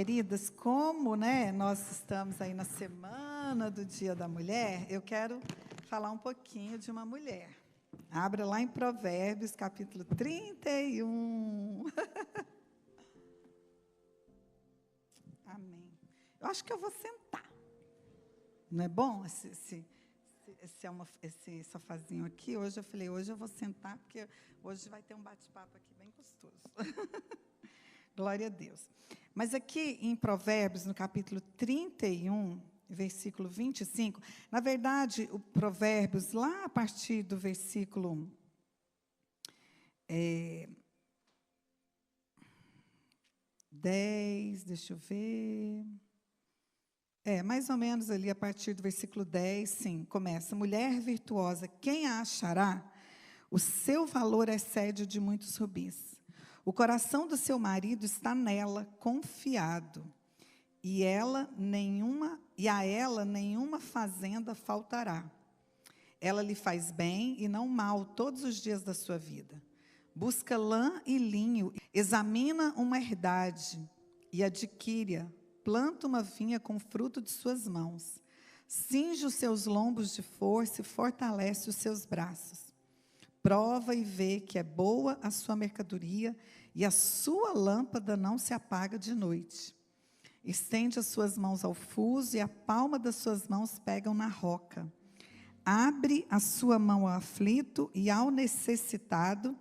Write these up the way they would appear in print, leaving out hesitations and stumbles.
Queridas, como, né, nós estamos aí na semana do Dia da Mulher, eu quero falar um pouquinho de uma mulher. Abra lá em Provérbios, capítulo 31. Amém. Eu acho que eu vou sentar. Não é bom esse sofazinho aqui? Hoje eu falei, hoje eu vou sentar, porque hoje vai ter um bate-papo aqui bem gostoso. Glória a Deus. Mas aqui em Provérbios, no capítulo 31, versículo 25, na verdade, o Provérbios, lá a partir do versículo 10, deixa eu ver. Mais ou menos ali, a partir do versículo 10, sim, começa. Mulher virtuosa, quem a achará? O seu valor excede o de muitos rubis. O coração do seu marido está nela, confiado, e a ela nenhuma fazenda faltará. Ela lhe faz bem e não mal todos os dias da sua vida. Busca lã e linho, examina uma herdade e adquire-a. Planta uma vinha com fruto de suas mãos. Cinge os seus lombos de força e fortalece os seus braços. Prova e vê que é boa a sua mercadoria e a sua lâmpada não se apaga de noite. Estende as suas mãos ao fuso e a palma das suas mãos pegam na roca. Abre a sua mão ao aflito e ao necessitado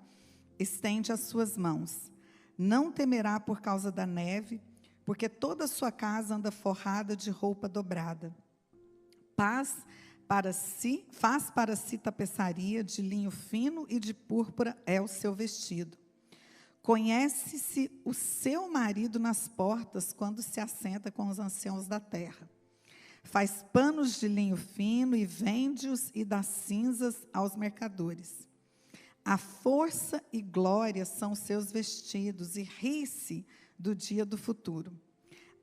estende as suas mãos. Não temerá por causa da neve, porque toda a sua casa anda forrada de roupa dobrada. Faz para si tapeçaria de linho fino e de púrpura é o seu vestido. Conhece-se o seu marido nas portas quando se assenta com os anciãos da terra. Faz panos de linho fino e vende-os e dá cinzas aos mercadores. A força e glória são seus vestidos e ri-se do dia do futuro.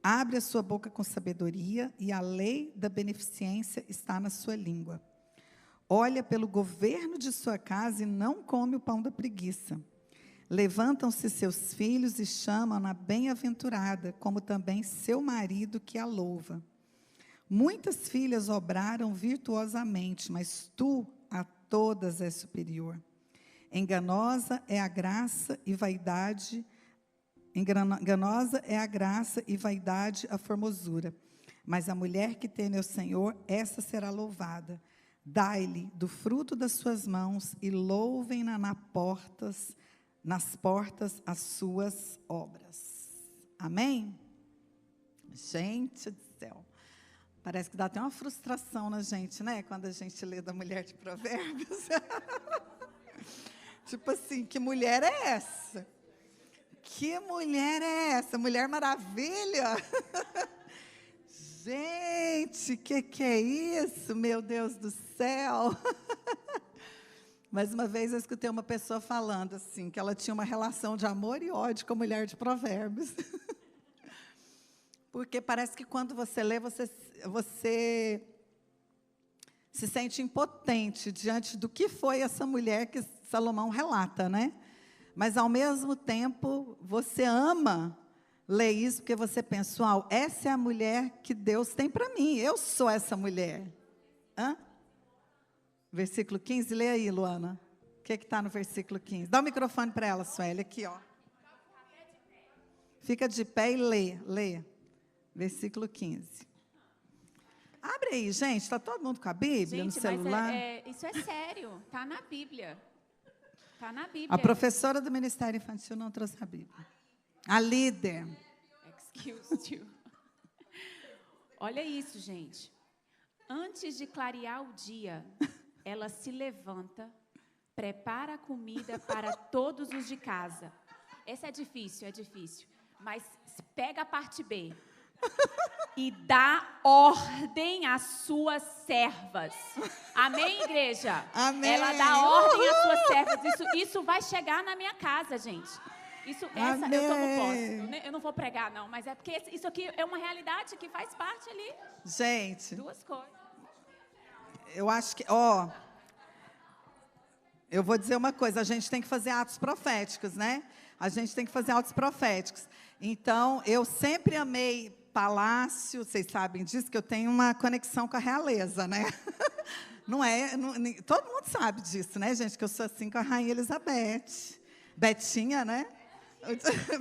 Abre a sua boca com sabedoria e a lei da beneficência está na sua língua. Olha pelo governo de sua casa e não come o pão da preguiça. Levantam-se seus filhos e chamam-na bem-aventurada, como também seu marido que a louva. Muitas filhas obraram virtuosamente, mas tu a todas és superior. Enganosa é a graça e vaidade. Enganosa é a graça e vaidade a formosura. Mas a mulher que teme ao Senhor, essa será louvada. Dai-lhe do fruto das suas mãos e louvem-na nas portas as suas obras. Amém? Gente do céu. Parece que dá até uma frustração na gente, né? Quando a gente lê da mulher de Provérbios. Tipo assim, que mulher é essa? Que mulher é essa? Mulher Maravilha? Gente, que é isso? Meu Deus do céu. Mais uma vez eu escutei uma pessoa falando assim, que ela tinha uma relação de amor e ódio com a mulher de Provérbios. Porque parece que quando você lê, você se sente impotente diante do que foi essa mulher que Salomão relata, né? Mas, ao mesmo tempo, você ama ler isso, porque você pensa, uau, essa é a mulher que Deus tem para mim, eu sou essa mulher. Versículo 15, lê aí, Luana. O que está no versículo 15? Dá o microfone para ela, Sueli, aqui, ó. Fica de pé e lê. Versículo 15. Abre aí, gente, está todo mundo com a Bíblia no celular? Mas isso é sério, está na Bíblia. Está na Bíblia. A professora do Ministério Infantil não trouxe a Bíblia. A líder. Excuse you. Olha isso, gente. Antes de clarear o dia, ela se levanta, prepara a comida para todos os de casa. Esse é difícil. Mas pega a parte B. E dá ordem às suas servas. Amém, igreja? Amém. Ela dá ordem às suas servas. Isso vai chegar na minha casa, gente. Eu não vou pregar, não. Mas é porque isso aqui é uma realidade que faz parte ali. Gente. Duas coisas. Eu acho que, eu vou dizer uma coisa. A gente tem que fazer atos proféticos, né? A gente tem que fazer atos proféticos. Então, eu sempre amei palácio, vocês sabem disso, que eu tenho uma conexão com a realeza, né? Não é, todo mundo sabe disso, né, gente? Que eu sou assim com a Rainha Elizabeth. Betinha, né?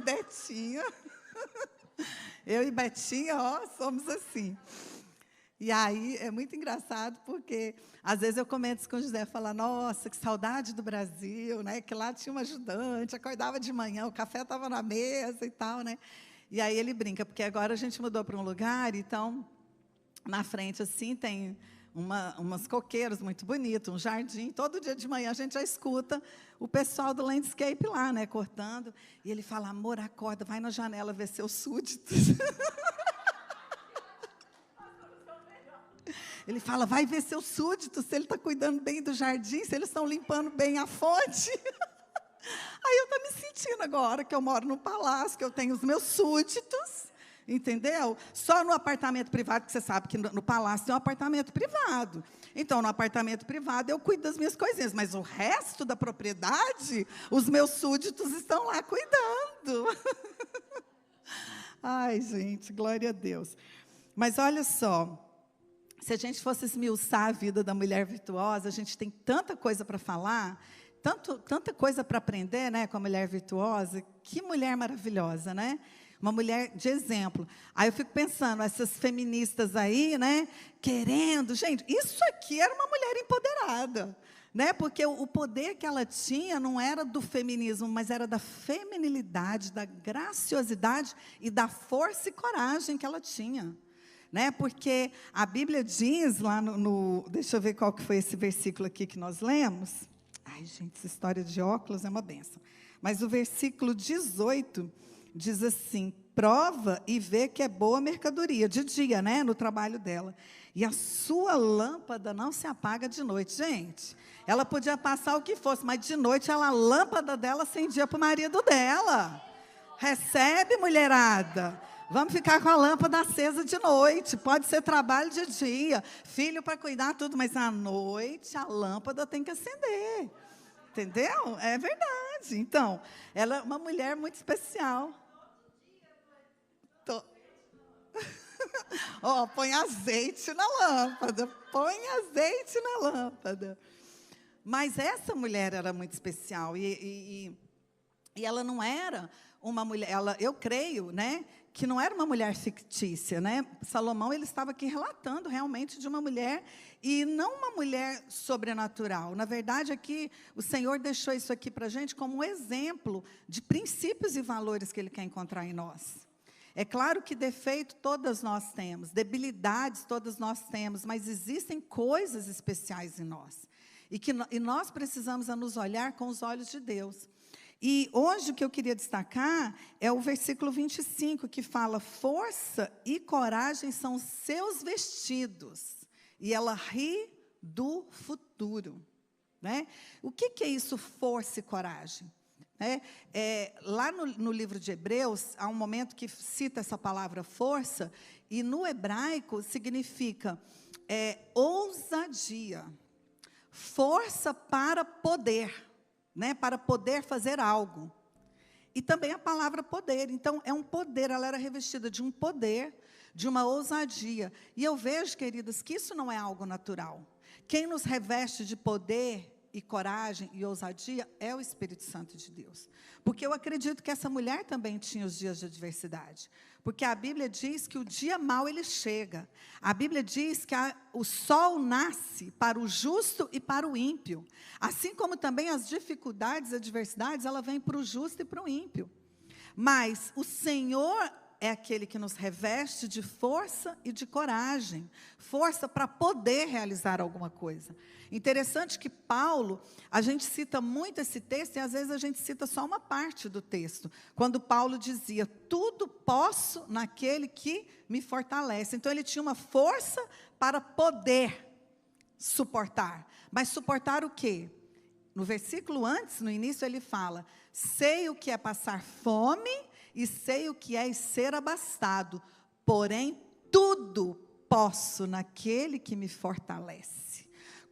Betinha. Eu e Betinha, ó, somos assim. E aí, é muito engraçado, porque, às vezes, eu comento isso com o José, falo, nossa, que saudade do Brasil, né? Que lá tinha um ajudante, acordava de manhã, o café estava na mesa e tal, né? E aí ele brinca, porque agora a gente mudou para um lugar, então, na frente, assim, tem umas coqueiros muito bonitos, um jardim. Todo dia de manhã a gente já escuta o pessoal do landscape lá, né, cortando. E ele fala, amor, acorda, vai na janela ver seus súditos. Ele fala, vai ver seus súditos, se ele está cuidando bem do jardim, se eles estão limpando bem a fonte. Aí eu estou me sentindo agora que eu moro no palácio, que eu tenho os meus súditos, entendeu? Só no apartamento privado, que você sabe que no palácio tem um apartamento privado. Então, no apartamento privado, eu cuido das minhas coisinhas, mas o resto da propriedade, os meus súditos estão lá cuidando. Ai, gente, glória a Deus. Mas olha só, se a gente fosse esmiuçar a vida da mulher virtuosa, a gente tem tanta coisa para falar, tanta coisa para aprender, né, com a mulher virtuosa. Que mulher maravilhosa, né? Uma mulher de exemplo. Aí eu fico pensando, essas feministas aí, né, querendo... Gente, isso aqui era uma mulher empoderada, né? Porque o poder que ela tinha não era do feminismo, mas era da feminilidade, da graciosidade e da força e coragem que ela tinha. Né? Porque a Bíblia diz lá deixa eu ver qual que foi esse versículo aqui que nós lemos. Ai, gente, essa história de óculos é uma bênção. Mas o versículo 18 diz assim, prova e vê que é boa mercadoria, de dia, né, no trabalho dela. E a sua lâmpada não se apaga de noite. Gente, ela podia passar o que fosse, mas de noite a lâmpada dela acendia para o marido dela. Recebe, mulherada. Vamos ficar com a lâmpada acesa de noite. Pode ser trabalho de dia, filho para cuidar, tudo, mas à noite a lâmpada tem que acender. Entendeu? É verdade. Então, ela é uma mulher muito especial. Ó, põe azeite na lâmpada. Põe azeite na lâmpada. Mas essa mulher era muito especial. E ela não era uma mulher... eu creio, né, que não era uma mulher fictícia, né? Salomão, ele estava aqui relatando realmente de uma mulher, e não uma mulher sobrenatural. Na verdade, aqui, o Senhor deixou isso aqui para a gente como um exemplo de princípios e valores que Ele quer encontrar em nós. É claro que defeito todas nós temos, debilidades todas nós temos, mas existem coisas especiais em nós. E nós precisamos nos olhar com os olhos de Deus. E hoje o que eu queria destacar é o versículo 25, que fala, força e coragem são seus vestidos, e ela ri do futuro. Né? O que é isso, força e coragem? Lá no livro de Hebreus, há um momento que cita essa palavra força, e no hebraico significa ousadia, força para poder, né, para poder fazer algo. E também a palavra poder. Então, é um poder, ela era revestida de um poder, de uma ousadia. E eu vejo, queridas, que isso não é algo natural. Quem nos reveste de poder e coragem e ousadia é o Espírito Santo de Deus. Porque eu acredito que essa mulher também tinha os dias de adversidade. Porque a Bíblia diz que o dia mau ele chega. A Bíblia diz que o sol nasce para o justo e para o ímpio. Assim como também as dificuldades, adversidades, ela vem para o justo e para o ímpio. Mas o Senhor é aquele que nos reveste de força e de coragem. Força para poder realizar alguma coisa. Interessante que Paulo, a gente cita muito esse texto e às vezes a gente cita só uma parte do texto. Quando Paulo dizia, tudo posso naquele que me fortalece. Então ele tinha uma força para poder suportar. Mas suportar o quê? No versículo antes, no início, ele fala, sei o que é passar fome e sei o que é ser abastado, porém tudo posso naquele que me fortalece.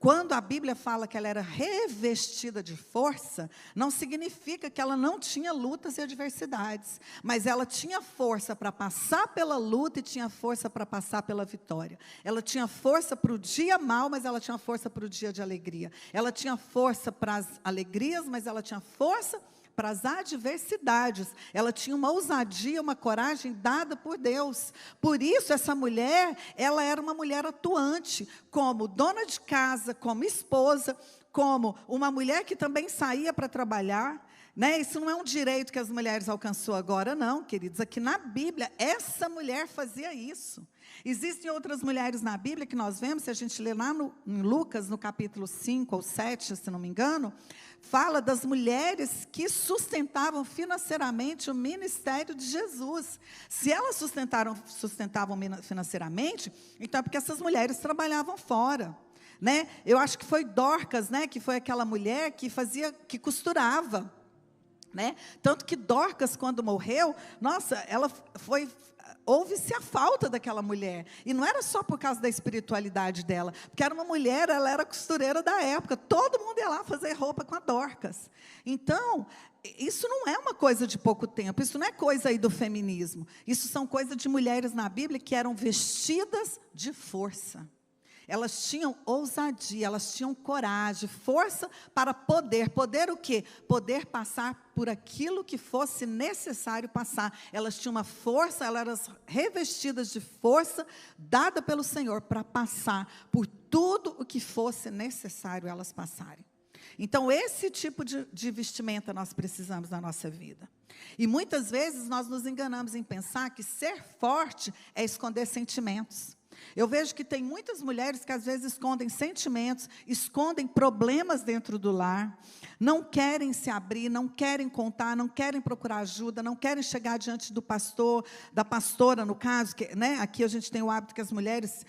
Quando a Bíblia fala que ela era revestida de força, não significa que ela não tinha lutas e adversidades, mas ela tinha força para passar pela luta e tinha força para passar pela vitória. Ela tinha força para o dia mau, mas ela tinha força para o dia de alegria. Ela tinha força para as alegrias, mas ela tinha força para as adversidades. Ela tinha uma ousadia, uma coragem dada por Deus. Por isso, essa mulher, ela era uma mulher atuante, como dona de casa, como esposa, como uma mulher que também saía para trabalhar. Né? Isso não é um direito que as mulheres alcançou agora, não, queridos. Aqui na Bíblia, essa mulher fazia isso. Existem outras mulheres na Bíblia que nós vemos, se a gente ler lá em Lucas, no capítulo 5 ou 7, se não me engano, fala das mulheres que sustentavam financeiramente o ministério de Jesus. Se elas sustentavam financeiramente, então é porque essas mulheres trabalhavam fora. Né? Eu acho que foi Dorcas, né, que foi aquela mulher que costurava. Né? Tanto que Dorcas, quando morreu, nossa, houve-se a falta daquela mulher. E não era só por causa da espiritualidade dela, porque era uma mulher, ela era costureira da época. Todo mundo ia lá fazer roupa com a Dorcas. Então, isso não é uma coisa de pouco tempo, isso não é coisa aí do feminismo. Isso são coisas de mulheres na Bíblia que eram vestidas de força. Elas tinham ousadia, elas tinham coragem, força para poder. Poder o quê? Poder passar por aquilo que fosse necessário passar. Elas tinham uma força, elas eram revestidas de força, dada pelo Senhor, para passar por tudo o que fosse necessário elas passarem. Então, esse tipo de vestimenta nós precisamos na nossa vida. E muitas vezes nós nos enganamos em pensar que ser forte é esconder sentimentos. Eu vejo que tem muitas mulheres que às vezes escondem sentimentos, escondem problemas dentro do lar, não querem se abrir, não querem contar, não querem procurar ajuda, não querem chegar diante do pastor, da pastora, no caso, que, né, aqui a gente tem o hábito que as mulheres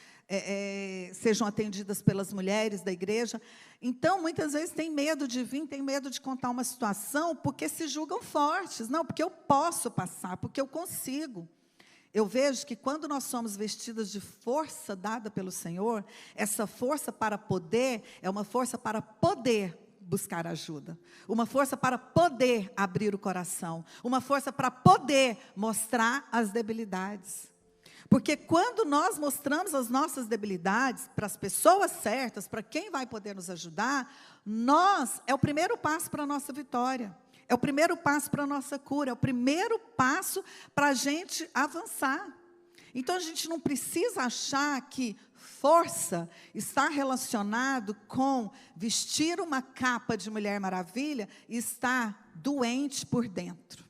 sejam atendidas pelas mulheres da igreja. Então, muitas vezes tem medo de vir, tem medo de contar uma situação, porque se julgam fortes. Não, porque eu posso passar, porque eu consigo. Eu vejo que quando nós somos vestidas de força dada pelo Senhor, essa força para poder, é uma força para poder buscar ajuda. Uma força para poder abrir o coração. Uma força para poder mostrar as debilidades. Porque quando nós mostramos as nossas debilidades para as pessoas certas, para quem vai poder nos ajudar, é o primeiro passo para a nossa vitória. É o primeiro passo para a nossa cura, é o primeiro passo para a gente avançar. Então, a gente não precisa achar que força está relacionado com vestir uma capa de Mulher Maravilha e estar doente por dentro.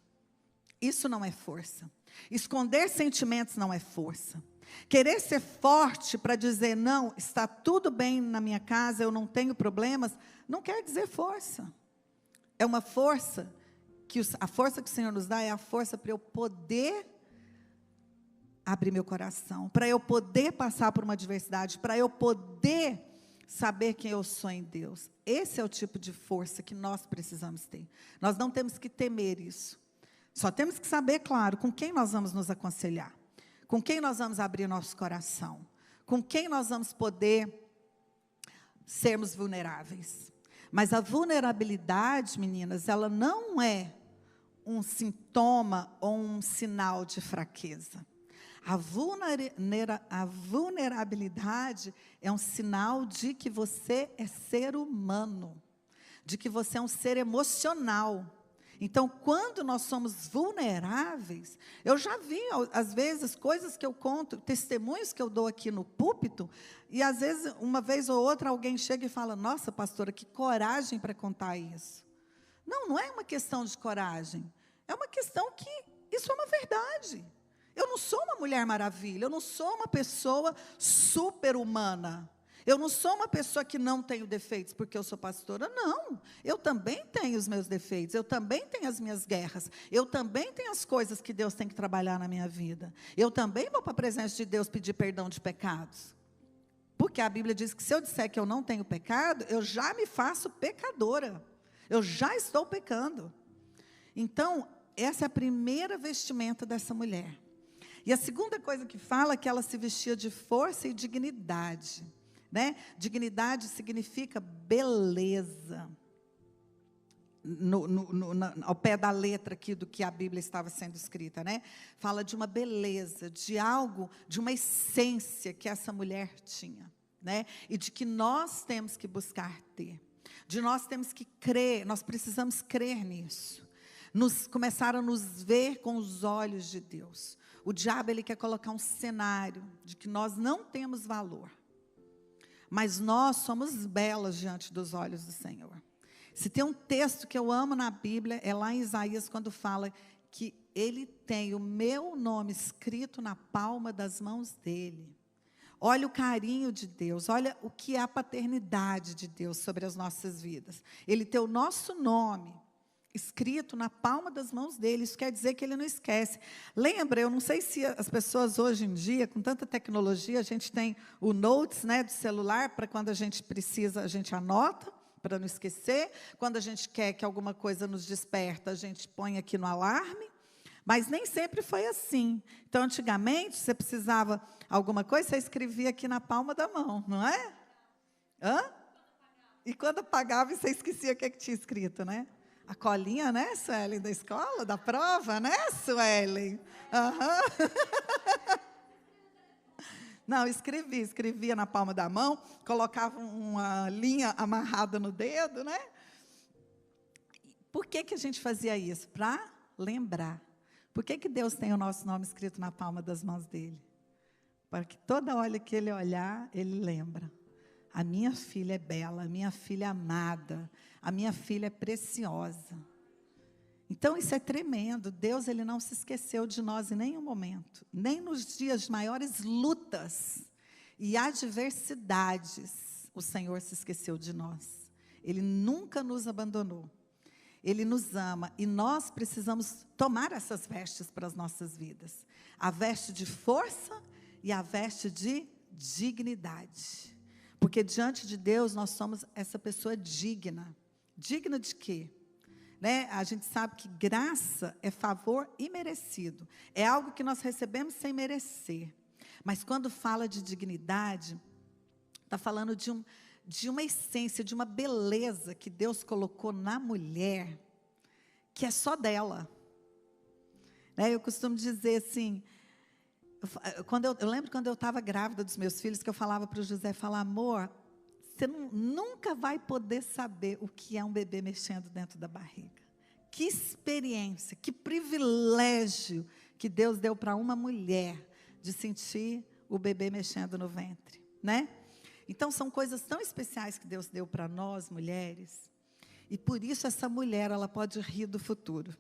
Isso não é força. Esconder sentimentos não é força. Querer ser forte para dizer, não, está tudo bem na minha casa, eu não tenho problemas, não quer dizer força. É uma força, a força que o Senhor nos dá é a força para eu poder abrir meu coração, para eu poder passar por uma adversidade, para eu poder saber quem eu sou em Deus. Esse é o tipo de força que nós precisamos ter. Nós não temos que temer isso. Só temos que saber, claro, com quem nós vamos nos aconselhar, com quem nós vamos abrir nosso coração, com quem nós vamos poder sermos vulneráveis. Mas a vulnerabilidade, meninas, ela não é um sintoma ou um sinal de fraqueza. A vulnerabilidade é um sinal de que você é ser humano, de que você é um ser emocional. Então, quando nós somos vulneráveis, eu já vi, às vezes, coisas que eu conto, testemunhos que eu dou aqui no púlpito, e às vezes, uma vez ou outra, alguém chega e fala, nossa, pastora, que coragem para contar isso. Não, não é uma questão de coragem, é uma questão que isso é uma verdade. Eu não sou uma Mulher Maravilha, eu não sou uma pessoa super-humana. Eu não sou uma pessoa que não tenho defeitos porque eu sou pastora, não. Eu também tenho os meus defeitos, eu também tenho as minhas guerras, eu também tenho as coisas que Deus tem que trabalhar na minha vida. Eu também vou para a presença de Deus pedir perdão de pecados. Porque a Bíblia diz que se eu disser que eu não tenho pecado, eu já me faço pecadora. Eu já estou pecando. Então, essa é a primeira vestimenta dessa mulher. E a segunda coisa que fala é que ela se vestia de força e dignidade. né? Dignidade significa beleza. Ao pé da letra aqui do que a Bíblia estava sendo escrita, né? Fala de uma beleza, de algo, de uma essência que essa mulher tinha, né? E de que nós temos que buscar ter. De nós temos que crer, nós precisamos crer nisso. Começaram a nos ver com os olhos de Deus. O diabo, ele quer colocar um cenário de que nós não temos valor. Mas nós somos belas diante dos olhos do Senhor. Se tem um texto que eu amo na Bíblia, é lá em Isaías, quando fala que ele tem o meu nome escrito na palma das mãos dele. Olha o carinho de Deus, olha o que é a paternidade de Deus sobre as nossas vidas. Ele tem o nosso nome escrito na palma das mãos dele, isso quer dizer que ele não esquece. Lembra, eu não sei se as pessoas hoje em dia, com tanta tecnologia, a gente tem o Notes, né, do celular, para quando a gente precisa, a gente anota, para não esquecer. Quando a gente quer que alguma coisa nos desperta, a gente põe aqui no alarme. Mas nem sempre foi assim. Então, antigamente, você precisava alguma coisa, você escrevia aqui na palma da mão, não é? Hã? E quando apagava, você esquecia o que tinha escrito, né? A colinha, né, Suelen, da escola, da prova, né, Suelen? Uhum. Não, escrevia na palma da mão, colocava uma linha amarrada no dedo, né? Por que a gente fazia isso? Para lembrar. Por que Deus tem o nosso nome escrito na palma das mãos dele? Para que toda hora que ele olhar, ele lembra. A minha filha é bela, a minha filha é amada, a minha filha é preciosa. Então, isso é tremendo. Deus, ele não se esqueceu de nós em nenhum momento. Nem nos dias de maiores lutas e adversidades, o Senhor se esqueceu de nós. Ele nunca nos abandonou. Ele nos ama. E nós precisamos tomar essas vestes para as nossas vidas. A veste de força e a veste de dignidade. Porque diante de Deus, nós somos essa pessoa digna. Digna de quê? Né? A gente sabe que graça é favor imerecido. É algo que nós recebemos sem merecer. Mas quando fala de dignidade, está falando de uma essência, de uma beleza que Deus colocou na mulher, que é só dela. Né? Eu costumo dizer assim, eu lembro quando eu estava grávida dos meus filhos, que eu falava para o José, amor, você nunca vai poder saber o que é um bebê mexendo dentro da barriga. Que experiência, que privilégio que Deus deu para uma mulher de sentir o bebê mexendo no ventre, né? Então, são coisas tão especiais que Deus deu para nós, mulheres. E por isso essa mulher, ela pode rir do futuro.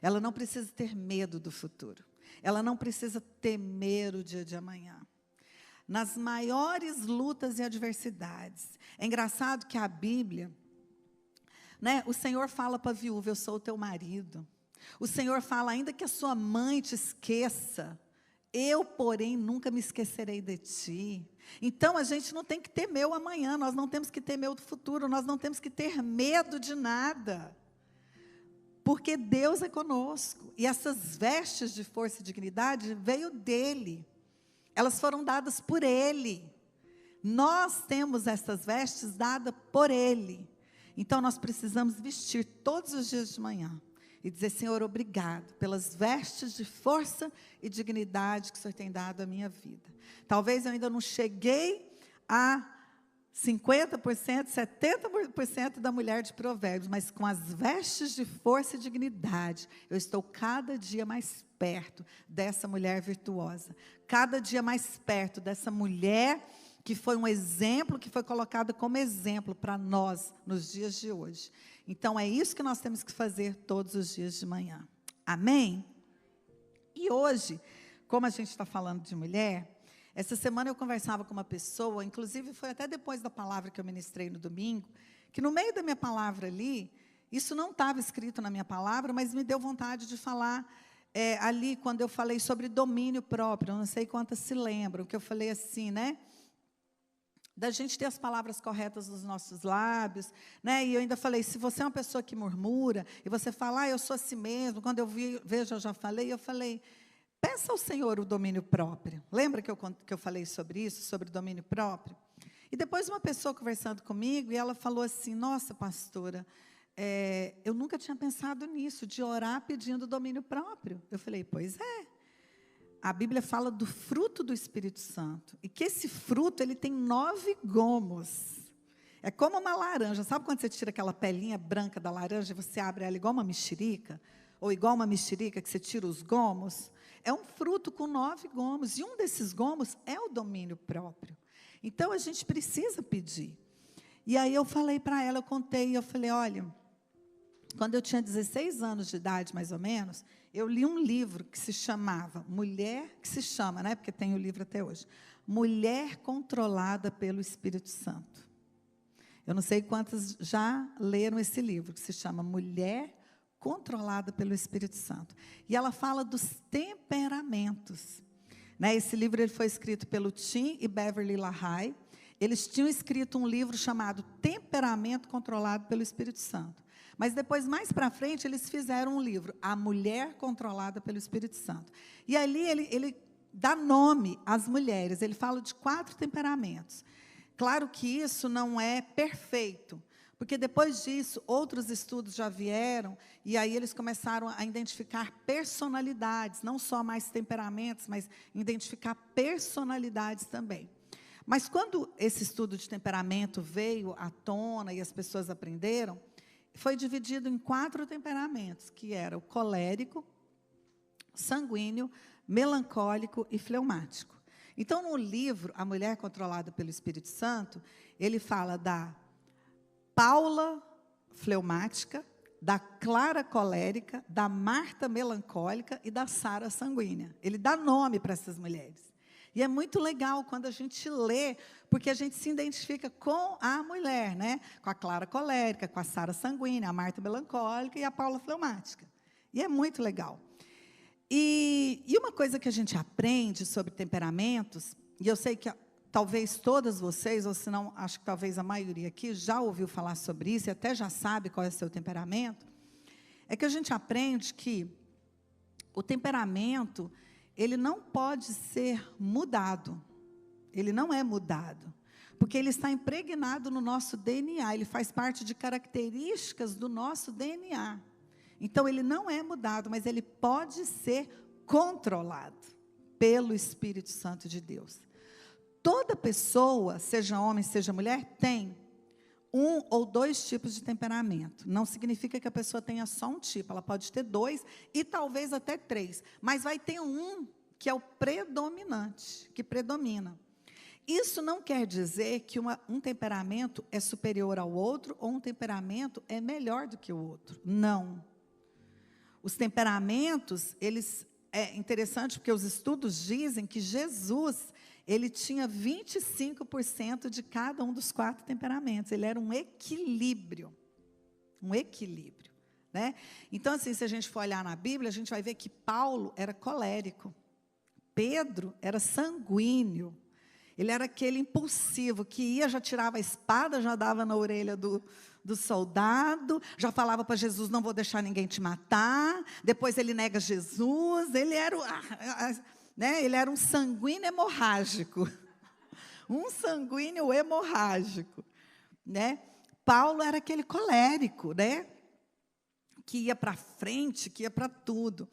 Ela não precisa ter medo do futuro. Ela não precisa temer o dia de amanhã. Nas maiores lutas e adversidades. É engraçado que a Bíblia, né, o Senhor fala para a viúva, eu sou o teu marido. O Senhor fala, ainda que a sua mãe te esqueça, eu, porém, nunca me esquecerei de ti. Então, a gente não tem que temer o amanhã, nós não temos que temer o futuro, nós não temos que ter medo de nada. Porque Deus é conosco. E essas vestes de força e dignidade veio dEle. Elas foram dadas por Ele. Nós temos essas vestes dadas por Ele. Então, nós precisamos vestir todos os dias de manhã. E dizer, Senhor, obrigado pelas vestes de força e dignidade que o Senhor tem dado à minha vida. Talvez eu ainda não cheguei a 50%, 70% da mulher de Provérbios, mas com as vestes de força e dignidade, eu estou cada dia mais perto dessa mulher virtuosa. Cada dia mais perto dessa mulher que foi um exemplo, que foi colocada como exemplo para nós nos dias de hoje. Então, é isso que nós temos que fazer todos os dias de manhã. Amém? E hoje, como a gente está falando de mulher, essa semana eu conversava com uma pessoa, inclusive foi até depois da palavra que eu ministrei no domingo, que no meio da minha palavra ali, isso não estava escrito na minha palavra, mas me deu vontade de falar ali, quando eu falei sobre domínio próprio, eu não sei quantas se lembram, que eu falei assim, né? Da gente ter as palavras corretas nos nossos lábios, né? E eu ainda falei, se você é uma pessoa que murmura, e você fala, eu sou assim mesmo, quando eu vejo, eu já falei, peça ao Senhor o domínio próprio. Lembra que eu falei sobre isso, sobre o domínio próprio? E depois uma pessoa conversando comigo, e ela falou assim, nossa, pastora, eu nunca tinha pensado nisso, de orar pedindo domínio próprio. Eu falei, pois é. A Bíblia fala do fruto do Espírito Santo. E que esse fruto, ele tem 9 gomos. É como uma laranja. Sabe quando você tira aquela pelinha branca da laranja e você abre ela igual uma mexerica? Ou igual uma mexerica que você tira os gomos? É um fruto com 9 gomos. E um desses gomos é o domínio próprio. Então, a gente precisa pedir. E aí eu falei para ela, eu contei, eu falei, olha, quando eu tinha 16 anos de idade, mais ou menos, eu li um livro que se chamava Mulher, que se chama, né, porque tem o livro até hoje, Mulher Controlada pelo Espírito Santo. Eu não sei quantas já leram esse livro, que se chama Mulher Controlada pelo Espírito Santo. E ela fala dos temperamentos. Né, esse livro ele foi escrito pelo Tim e Beverly LaHaye. Eles tinham escrito um livro chamado Temperamento Controlado pelo Espírito Santo. Mas depois, mais para frente, eles fizeram um livro, A Mulher Controlada pelo Espírito Santo. E ali ele dá nome às mulheres, ele fala de 4 temperamentos. Claro que isso não é perfeito, porque depois disso, outros estudos já vieram, e aí eles começaram a identificar personalidades, não só mais temperamentos, mas identificar personalidades também. Mas quando esse estudo de temperamento veio à tona e as pessoas aprenderam, foi dividido em 4 temperamentos, que era o colérico, sanguíneo, melancólico e fleumático. Então, no livro A Mulher Controlada pelo Espírito Santo, ele fala da Paula fleumática, da Clara colérica, da Marta melancólica e da Sara sanguínea. Ele dá nome para essas mulheres. E é muito legal quando a gente lê, porque a gente se identifica com a mulher, né? Com a Clara colérica, com a Sara sanguínea, a Marta melancólica e a Paula fleumática. E é muito legal. E uma coisa que a gente aprende sobre temperamentos, e eu sei que talvez todas vocês, ou se não, acho que talvez a maioria aqui, já ouviu falar sobre isso, e até já sabe qual é o seu temperamento, é que a gente aprende que o temperamento, ele não pode ser mudado. Ele não é mudado. Porque ele está impregnado no nosso DNA, ele faz parte de características do nosso DNA. Então, ele não é mudado, mas ele pode ser controlado pelo Espírito Santo de Deus. Toda pessoa, seja homem, seja mulher, tem 1 ou 2 tipos de temperamento. Não significa que a pessoa tenha só um tipo, ela pode ter 2 e talvez até 3. Mas vai ter um que é o predominante, que predomina. Isso não quer dizer que um temperamento é superior ao outro ou um temperamento é melhor do que o outro. Não. Os temperamentos, é interessante porque os estudos dizem que Jesus, ele tinha 25% de cada um dos 4 temperamentos. Ele era um equilíbrio. Um equilíbrio. Né? Então, assim, se a gente for olhar na Bíblia, a gente vai ver que Paulo era colérico. Pedro era sanguíneo. Ele era aquele impulsivo que ia, já tirava a espada, já dava na orelha do soldado, já falava para Jesus, não vou deixar ninguém te matar. Depois ele nega Jesus. Ele era, né, ele era um sanguíneo hemorrágico. Um sanguíneo hemorrágico. Né? Paulo era aquele colérico, né? Que ia para frente, que ia para tudo.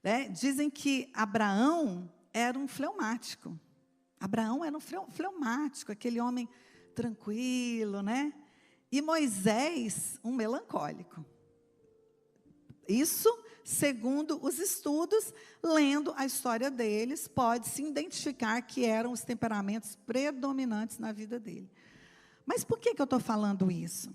Né? Dizem que Abraão era um fleumático. Abraão era um fleumático, aquele homem tranquilo, né? E Moisés, um melancólico. Isso, segundo os estudos, lendo a história deles, pode-se identificar que eram os temperamentos predominantes na vida dele. Mas por que eu estou falando isso?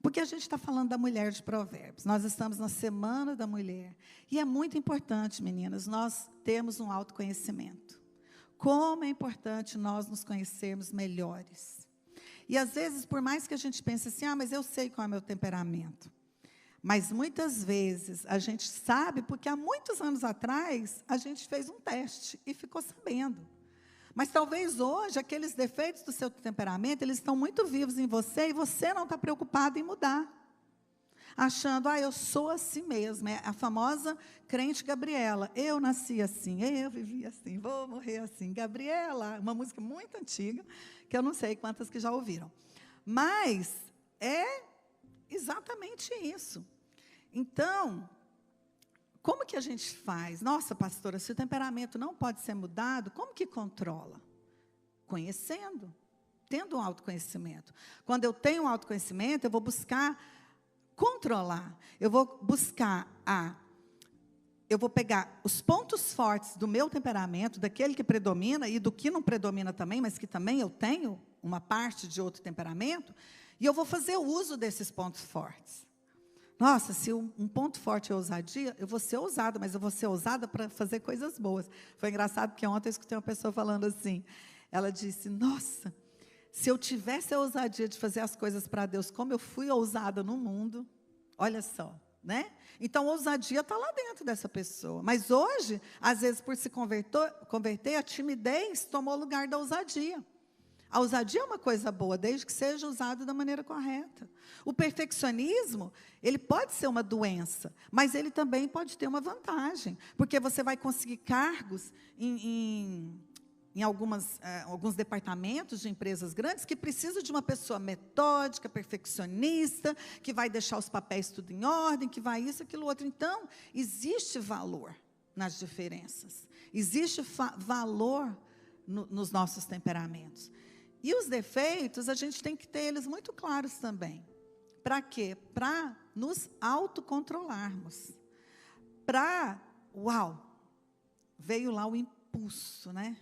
Porque a gente está falando da mulher de Provérbios. Nós estamos na Semana da Mulher. E é muito importante, meninas, nós termos um autoconhecimento. Como é importante nós nos conhecermos melhores. E às vezes, por mais que a gente pense assim, mas eu sei qual é o meu temperamento. Mas muitas vezes a gente sabe, porque há muitos anos atrás, a gente fez um teste e ficou sabendo. Mas talvez hoje, aqueles defeitos do seu temperamento, eles estão muito vivos em você e você não está preocupado em mudar. achando, eu sou assim mesmo. É a famosa crente Gabriela. Eu nasci assim, eu vivi assim, vou morrer assim. Gabriela, uma música muito antiga, que eu não sei quantas que já ouviram. Mas é exatamente isso. Então, como que a gente faz? Nossa, pastora, se o temperamento não pode ser mudado, como que controla? Conhecendo, tendo um autoconhecimento. Quando eu tenho um autoconhecimento, eu vou buscar controlar. Eu vou buscar eu vou pegar os pontos fortes do meu temperamento, daquele que predomina e do que não predomina também, mas que também eu tenho uma parte de outro temperamento, e eu vou fazer uso desses pontos fortes. Nossa, se um ponto forte é ousadia, eu vou ser ousada, mas eu vou ser ousada para fazer coisas boas. Foi engraçado porque ontem eu escutei uma pessoa falando assim, ela disse, nossa, se eu tivesse a ousadia de fazer as coisas para Deus como eu fui ousada no mundo, olha só, né? Então, a ousadia está lá dentro dessa pessoa. Mas hoje, às vezes, por se converter, a timidez tomou o lugar da ousadia. A ousadia é uma coisa boa, desde que seja usada da maneira correta. O perfeccionismo, ele pode ser uma doença, mas ele também pode ter uma vantagem, porque você vai conseguir cargos em alguns departamentos de empresas grandes que precisam de uma pessoa metódica, perfeccionista, que vai deixar os papéis tudo em ordem, que vai isso, aquilo, outro. Então, existe valor nas diferenças. Existe valor nos nossos temperamentos. E os defeitos, a gente tem que ter eles muito claros também. Para quê? Para nos autocontrolarmos. Veio lá o impulso, né?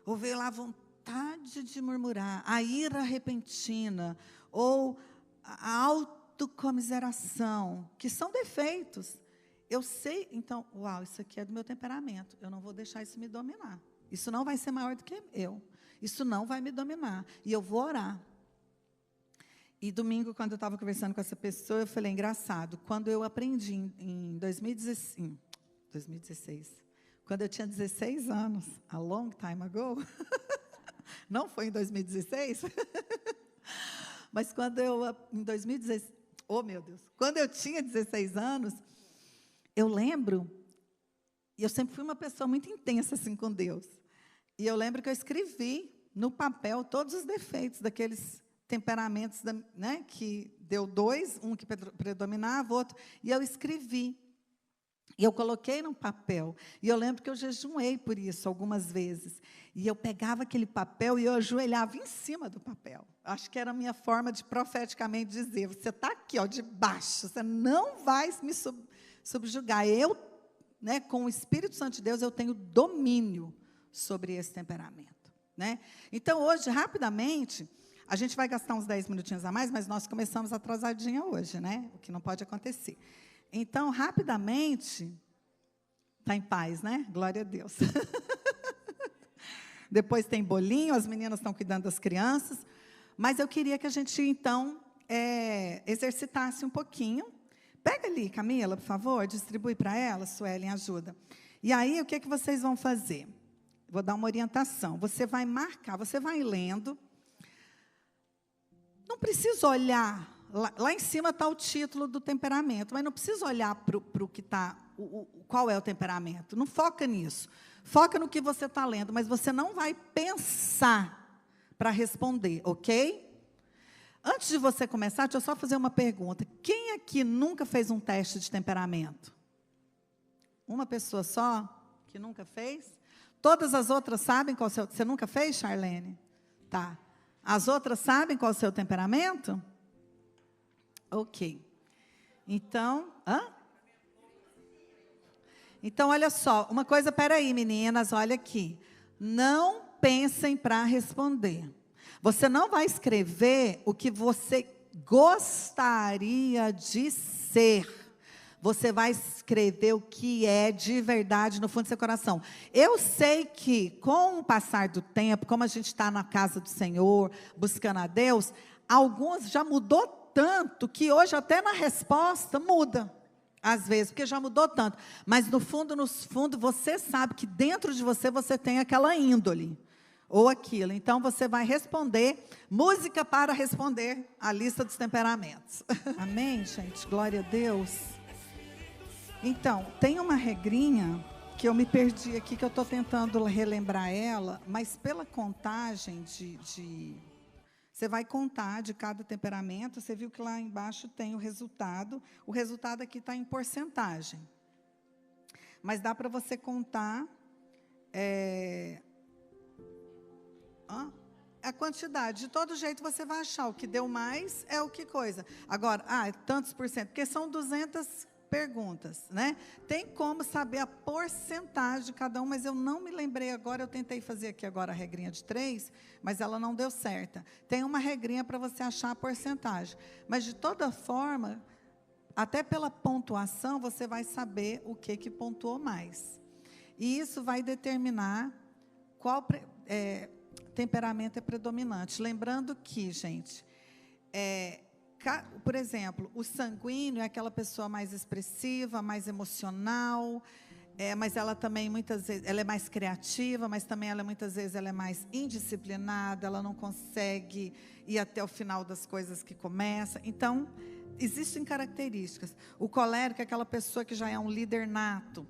Ou veio lá a vontade de murmurar, a ira repentina, ou a autocomiseração, que são defeitos. Eu sei, então, isso aqui é do meu temperamento, eu não vou deixar isso me dominar. Isso não vai ser maior do que eu. Isso não vai me dominar. E eu vou orar. E domingo, quando eu estava conversando com essa pessoa, eu falei, engraçado, quando eu aprendi em 2016, quando eu tinha 16 anos, a long time ago, não foi em 2016, mas em 2016, oh meu Deus, quando eu tinha 16 anos, eu lembro, e eu sempre fui uma pessoa muito intensa assim com Deus, e eu lembro que eu escrevi no papel todos os defeitos daqueles temperamentos, né, que deu dois, um que predominava, outro, e eu escrevi. E eu coloquei no papel. E eu lembro que eu jejuei por isso algumas vezes. E eu pegava aquele papel e eu ajoelhava em cima do papel. Acho que era a minha forma de profeticamente dizer, você está aqui, debaixo, você não vai me subjugar. Eu, né, com o Espírito Santo de Deus, eu tenho domínio sobre esse temperamento. Né? Então, hoje, rapidamente, a gente vai gastar uns 10 minutinhos a mais, mas nós começamos atrasadinha hoje, né? O que não pode acontecer. Então, rapidamente, está em paz, né? Glória a Deus. Depois tem bolinho, as meninas estão cuidando das crianças. Mas eu queria que a gente, então, exercitasse um pouquinho. Pega ali, Camila, por favor, distribui para ela, Suelen, ajuda. E aí, o que vocês vão fazer? Vou dar uma orientação. Você vai marcar, você vai lendo. Não precisa olhar. Lá em cima está o título do temperamento, mas não precisa olhar para o que está, qual é o temperamento. Não foca nisso. Foca no que você está lendo, mas você não vai pensar para responder, ok? Antes de você começar, deixa eu só fazer uma pergunta. Quem aqui nunca fez um teste de temperamento? Uma pessoa só que nunca fez? Todas as outras sabem qual é o seu... Você nunca fez, Charlene? Tá. As outras sabem qual é o seu temperamento? Ok. Então, Então, olha só, uma coisa, peraí, meninas, olha aqui. Não pensem para responder. Você não vai escrever o que você gostaria de ser. Você vai escrever o que é de verdade no fundo do seu coração. Eu sei que, com o passar do tempo, como a gente está na casa do Senhor, buscando a Deus, alguns já mudou tanto, que hoje até na resposta muda. Às vezes, porque já mudou tanto. Mas no fundo, você sabe que dentro de você tem aquela índole. ou aquilo. Então, você vai responder, música para responder a lista dos temperamentos. Amém, gente? Glória a Deus. Então, tem uma regrinha que eu me perdi aqui, que eu estou tentando relembrar ela, mas pela contagem você vai contar de cada temperamento, você viu que lá embaixo tem o resultado aqui está em porcentagem. Mas dá para você contar a quantidade. De todo jeito você vai achar o que deu mais é o que coisa. Agora, tantos por cento, porque são 200 perguntas, né? Tem como saber a porcentagem de cada um, mas eu não me lembrei agora, eu tentei fazer aqui agora a regrinha de 3, mas ela não deu certa. Tem uma regrinha para você achar a porcentagem. Mas, de toda forma, até pela pontuação, você vai saber o que pontuou mais. E isso vai determinar qual temperamento é predominante. Lembrando que, gente, por exemplo, o sanguíneo é aquela pessoa mais expressiva, mais emocional, mas ela também, muitas vezes, ela é mais criativa, mas também muitas vezes ela é mais indisciplinada, ela não consegue ir até o final das coisas que começa. Então, existem características. O colérico é aquela pessoa que já é um líder nato,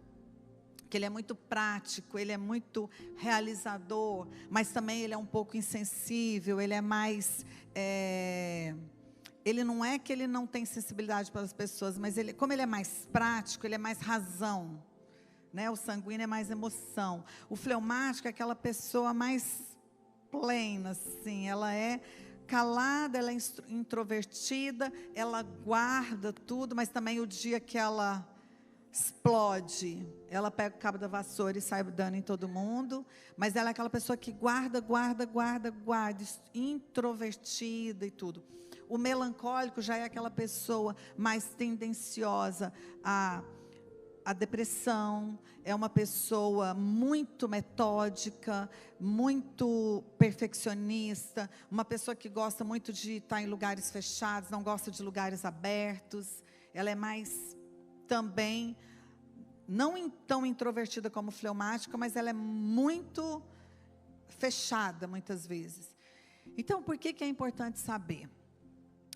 que ele é muito prático, ele é muito realizador, mas também ele é um pouco insensível, ele é mais... ele não é que ele não tem sensibilidade pelas pessoas, mas como ele é mais prático, ele é mais razão, né? O sanguíneo é mais emoção. O fleumático é aquela pessoa mais plena, assim, ela é calada, ela é introvertida, ela guarda tudo, mas também o dia que ela explode, ela pega o cabo da vassoura e sai dando em todo mundo, mas ela é aquela pessoa que guarda, introvertida e tudo. O melancólico já é aquela pessoa mais tendenciosa à depressão, é uma pessoa muito metódica, muito perfeccionista, uma pessoa que gosta muito de estar em lugares fechados, não gosta de lugares abertos, ela é mais também, não tão introvertida como fleumática, mas ela é muito fechada, muitas vezes. Então, por que é importante saber?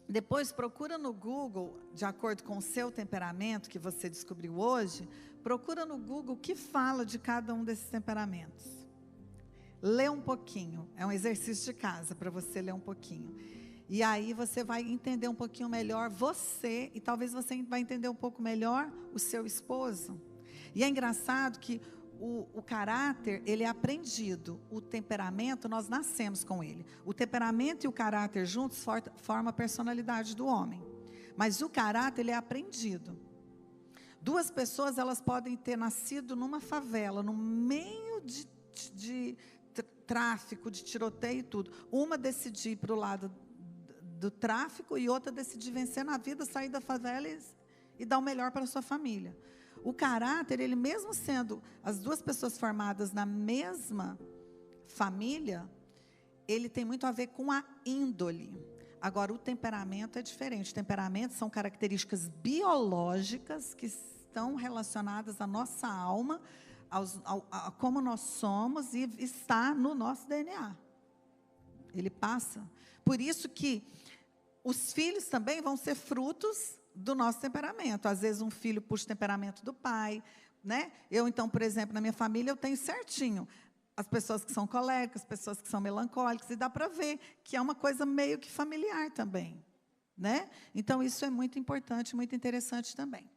Depois, procura no Google, de acordo com o seu temperamento, que você descobriu hoje, procura no Google o que fala de cada um desses temperamentos. Lê um pouquinho, é um exercício de casa, para você ler um pouquinho. E aí você vai entender um pouquinho melhor você, e talvez você vai entender um pouco melhor o seu esposo. E é engraçado que o caráter, ele é aprendido. O temperamento, nós nascemos com ele. O temperamento e o caráter juntos formam a personalidade do homem. Mas o caráter, ele é aprendido. Duas pessoas, elas podem ter nascido numa favela, no meio de tráfico, de tiroteio e tudo. Uma decidir para o lado do tráfico e outra decidir vencer na vida, sair da favela e dar o melhor para a sua família. O caráter, ele mesmo sendo as duas pessoas formadas na mesma família, ele tem muito a ver com a índole. Agora, o temperamento é diferente. O temperamento são características biológicas que estão relacionadas à nossa alma, a como nós somos, e está no nosso DNA. Ele passa. Por isso que os filhos também vão ser frutos do nosso temperamento. Às vezes um filho puxa o temperamento do pai, né? Eu, então, por exemplo, na minha família, eu tenho certinho as pessoas que são coléricas, as pessoas que são melancólicas, e dá para ver que é uma coisa meio que familiar também, né? Então, isso é muito importante, muito interessante também.